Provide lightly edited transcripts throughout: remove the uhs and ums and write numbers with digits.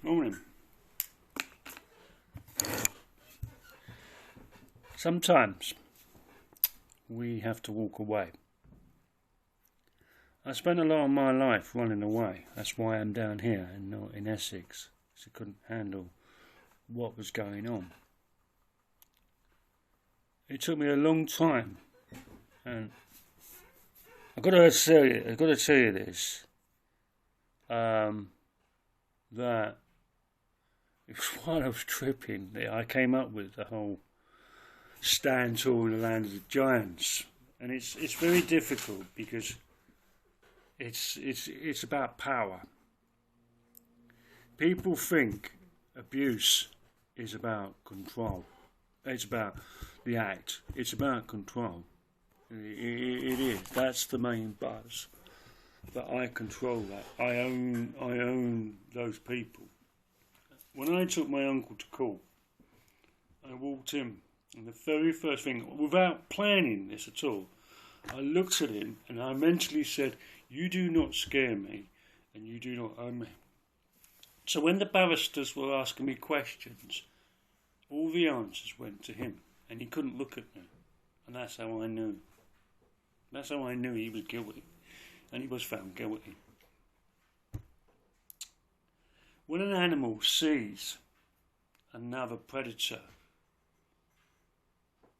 Morning. Sometimes we have to walk away. I spent a lot of my life running away. That's why I'm down here and not in Essex, because I couldn't handle what was going on. It took me a long time, and I've got to tell you this, that it was while I was tripping that I came up with the whole stand tall in the land of the giants, and it's very difficult because it's about power. People think abuse is about control. It's about the act. It's about control. It is. That's the main buzz. But I control that. I own those people. When I took my uncle to court, I walked in, and the very first thing, without planning this at all, I looked at him and I mentally said, "You do not scare me, and you do not own me." So when the barristers were asking me questions, all the answers went to him, and he couldn't look at me. And that's how I knew. That's how I knew he was guilty, and he was found guilty. When an animal sees another predator,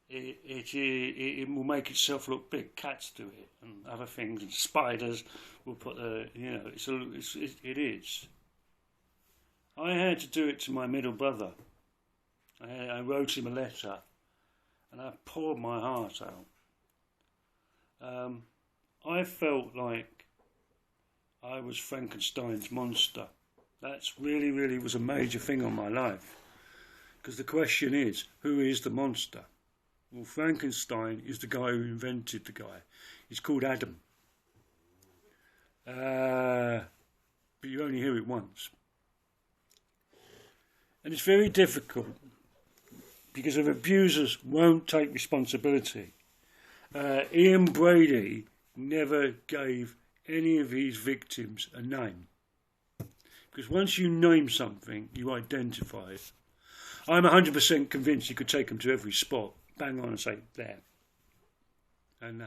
it will make itself look big. Cats do it, and other things, and spiders will put it is. I had to do it to my middle brother. I wrote him a letter, and I poured my heart out. I felt like I was Frankenstein's monster. That's really was a major thing on my life. Because the question is, who is the monster? Well, Frankenstein is the guy who invented the guy. He's called Adam. But you only hear it once. And it's very difficult because if abusers won't take responsibility. Ian Brady never gave any of his victims a name. Because once you name something, you identify it. I'm 100% convinced you could take them to every spot, bang on and say, there. And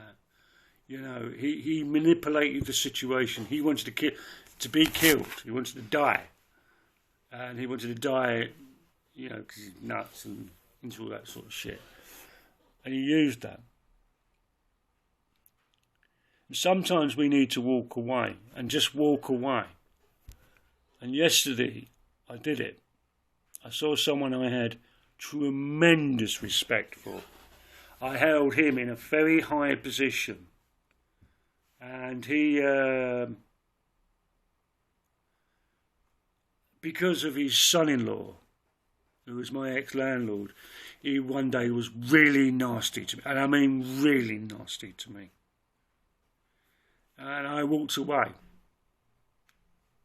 he manipulated the situation. He wanted to be killed. He wanted to die. And he wanted to die, because he's nuts and into all that sort of shit. And he used that. And sometimes we need to walk away and just walk away. And yesterday, I did it. I saw someone I had tremendous respect for. I held him in a very high position. And he, because of his son-in-law, who was my ex-landlord, he one day was really nasty to me. And I mean really nasty to me. And I walked away.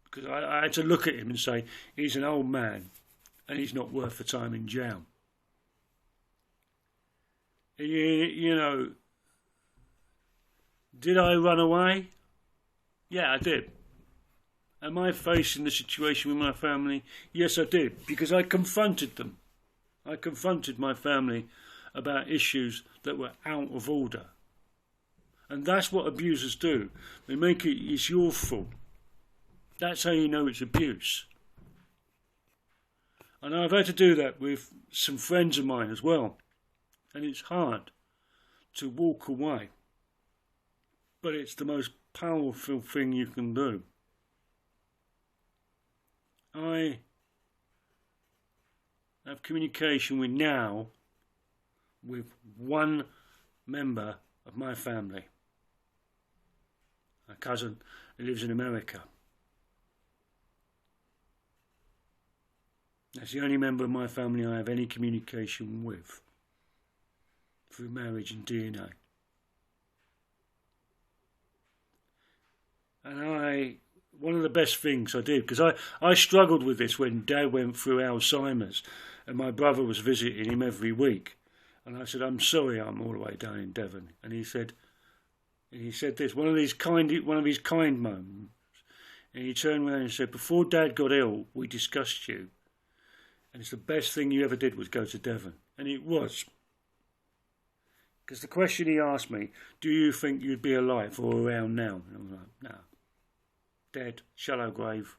Because I had to look at him and say, he's an old man and he's not worth the time in jail. Did I run away? Yeah, I did. Am I facing the situation with my family? Yes, I did, because I confronted them. I confronted my family about issues that were out of order. And that's what abusers do. They make it's your fault. That's how you know it's abuse. And I've had to do that with some friends of mine as well. And it's hard to walk away. But it's the most powerful thing you can do. I have communication with one member of my family. A cousin who lives in America. That's the only member of my family I have any communication with through marriage and DNA. And one of the best things I did, because I struggled with this when Dad went through Alzheimer's and my brother was visiting him every week. And I said, "I'm sorry I'm all the way down in Devon." And he said this, one of his kind moments. And he turned around and said, before Dad got ill, we discussed you. And it's the best thing you ever did was go to Devon. And it was. Because the question he asked me, do you think you'd be alive or around now? And I was like, no. Dead, shallow grave,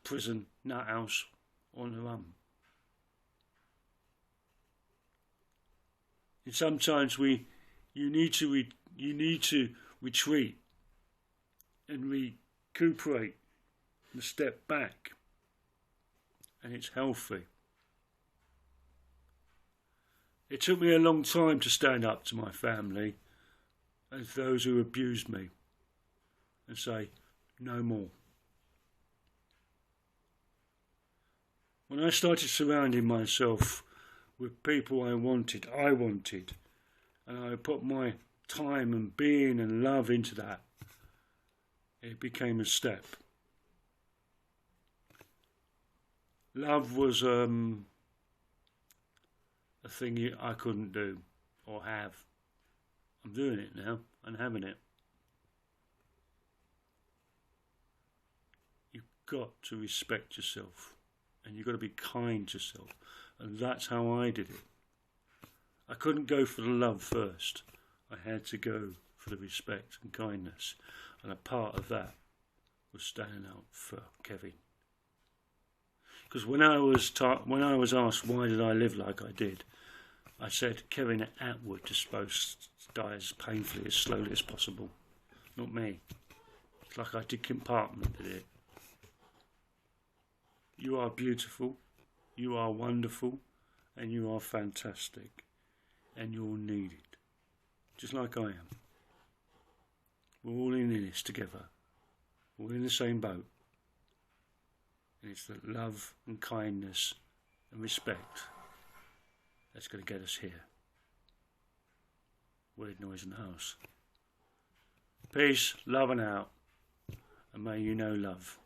prison, nut house, on the run. And sometimes you need to retreat and recuperate and step back. And it's healthy. It took me a long time to stand up to my family and those who abused me and say, no more. When I started surrounding myself with people I wanted, and I put my time and being and love into that, it became a step. Love was a thing I couldn't do or have. I'm doing it now and having it. You've got to respect yourself and you've got to be kind to yourself. And that's how I did it. I couldn't go for the love first. I had to go for the respect and kindness. And a part of that was standing up for Kevin. Because when I was asked why did I live like I did, I said Kevin Atwood is supposed to die as painfully, as slowly as possible. Not me. It's like I did compartmented it. You are beautiful, you are wonderful, and you are fantastic. And you're needed. Just like I am. We're all in this together. We're all in the same boat. And it's the love and kindness and respect that's going to get us here. Weird noise in the house. Peace, love and out. And may you know love.